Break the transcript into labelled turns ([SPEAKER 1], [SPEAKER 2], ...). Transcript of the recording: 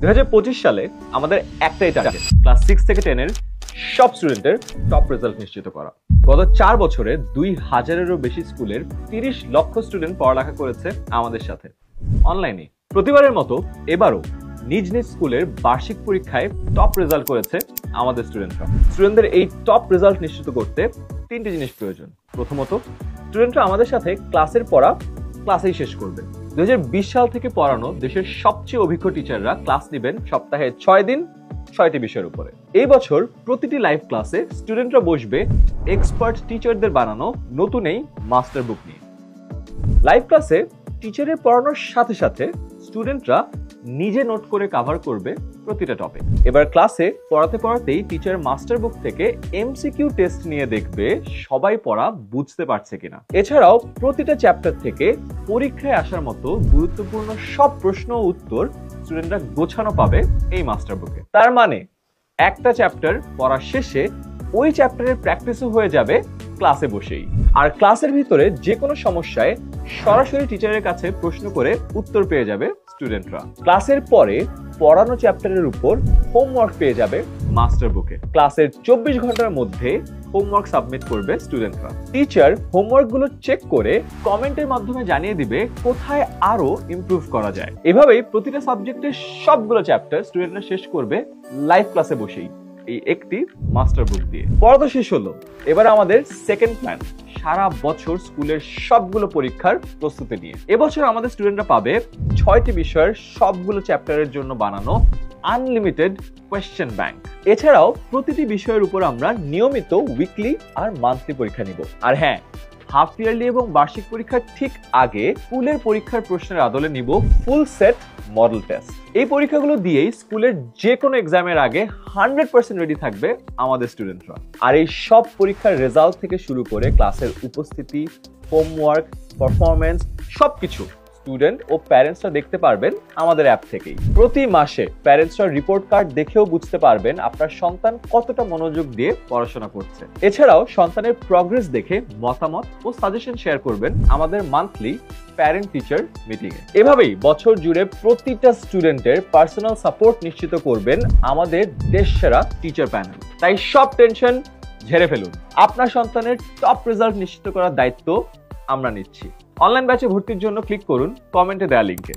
[SPEAKER 1] 2025 সালে আমাদের একটাই টার্গেট, ক্লাস 6 থেকে 10 এর সব স্টুডেন্টের টপ রেজাল্ট নিশ্চিত করা। গত 4 বছরে 2000-এরও বেশি স্কুলের 30 লক্ষ স্টুডেন্ট পড়ালেখা করেছে আমাদের সাথে অনলাইনে। প্রতিবারের মতো এবারও নিজ নিজ স্কুলের বার্ষিক পরীক্ষায় টপ রেজাল্ট করেছে আমাদের স্টুডেন্টরা। স্টুডেন্টদের এই টপ রেজাল্ট নিশ্চিত করতে 3টি জিনিস প্রয়োজন। প্রথমত, স্টুডেন্টরা আমাদের সাথে ক্লাসের পড়া ক্লাসেই শেষ করবে। 2020 সাল থেকে পড়ানো দেশের সবচেয়ে অভিজ্ঞ টিচাররা ক্লাস নেবেন সপ্তাহে 6 দিন 6টি বিষয়ের উপরে। এই বছর প্রতিটি লাইভ ক্লাসে স্টুডেন্টরা বসবে এক্সপার্ট টিচারদের বানানো নতুন এই মাস্টার বুক নিয়ে। লাইভ ক্লাসে টিচারের পড়ানোর সাথে সাথে স্টুডেন্টরা নিজে নোট করে কভার করবে প্রতিটা টপিক। এবার ক্লাসে পড়াতে পড়াতেই টিচার মাস্টার বুক থেকে এমসিকিউ টেস্ট নিয়ে দেখবে সবাই পড়া বুঝতে পারছে কিনা। এছাড়াও প্রতিটা চ্যাপ্টার থেকে পরীক্ষায় আসার মতো গুরুত্বপূর্ণ সব প্রশ্ন ও উত্তর স্টুডেন্টরা গোছানো পাবে এই মাস্টার বুকে। তার মানে একটা চ্যাপ্টার পড়া শেষে ওই চ্যাপ্টারের প্র্যাকটিসও হয়ে যাবে ক্লাসে বসেই। আর ক্লাসের ভিতরে যে কোনো সমস্যায় সরাসরি টিচারের কাছে প্রশ্ন করে উত্তর পেয়ে যাবে স্টুডেন্টরা। ক্লাসের পরে পড়ানো চ্যাপ্টারের উপর হোমওয়ার্ক পেয়ে যাবে মাস্টার বুকে। ক্লাসের 24 ঘন্টার মধ্যে হোমওয়ার্ক সাবমিট করবে স্টুডেন্টরা। টিচার হোমওয়ার্কগুলো চেক করে কমেন্টের মাধ্যমে জানিয়ে দিবে কোথায় আরো ইমপ্রুভ করা যায়। এভাবেই প্রতিটা সাবজেক্টের সবগুলো চ্যাপ্টার স্টুডেন্টরা শেষ করবে লাইভ ক্লাসে বসেই এই একটি মাস্টার বুক দিয়ে। পড়া তো শেষ হলো, এবার আমাদের সেকেন্ড প্ল্যান সারা বছর স্কুলের সবগুলো পরীক্ষার প্রস্তুতি নিয়ে। এবছর আমাদের স্টুডেন্টরা পাবে 6টি বিষয়ের সবগুলো চ্যাপ্টারের জন্য বানানো আনলিমিটেড কোয়েশ্চেন ব্যাংক। এছাড়াও প্রতিটি বিষয়ের উপর আমরা নিয়মিত উইকলি আর মান্থলি পরীক্ষা নিব। আর হ্যাঁ, হাফ ইয়ারলি এবং বার্ষিক পরীক্ষার ঠিক আগে স্কুলের পরীক্ষার প্রশ্নের আদলে নিব ফুল সেট মডেল টেস্ট। এই পরীক্ষাগুলো দিয়েই স্কুলের যে কোনো এক্সামের আগে 100% রেডি থাকবে আমাদের স্টুডেন্টরা। আর এই সব পরীক্ষার রেজাল্ট থেকে শুরু করে ক্লাসের উপস্থিতি, হোমওয়ার্ক, পারফরমেন্স সবকিছু স্টুডেন্ট ও প্যারেন্টসরা দেখতে পারবেন আমাদের অ্যাপ থেকেই। প্রতি মাসে প্যারেন্টসরা রিপোর্ট কার্ড দেখেও বুঝতে পারবেন আপনার সন্তান কতটা মনোযোগ দিয়ে পড়াশোনা করছে। এছাড়াও সন্তানের প্রগ্রেস দেখে মতামত ও সাজেশন শেয়ার করবেন আমাদের মান্থলি প্যারেন্ট টিচার মিটিং এ। এভাবেই বছর জুড়ে প্রতিটা স্টুডেন্টের পার্সোনাল সাপোর্ট নিশ্চিত করবেন আমাদের দেশসেরা টিচার প্যানেল। তাই সব টেনশন ঝেড়ে ফেলুন। আপনার সন্তানের টপ রেজাল্ট নিশ্চিত করার দায়িত্ব আমরা নিচ্ছি। অনলাইন ব্যাচে ভর্তির জন্য ক্লিক করুন কমেন্টে দেওয়া লিংকে।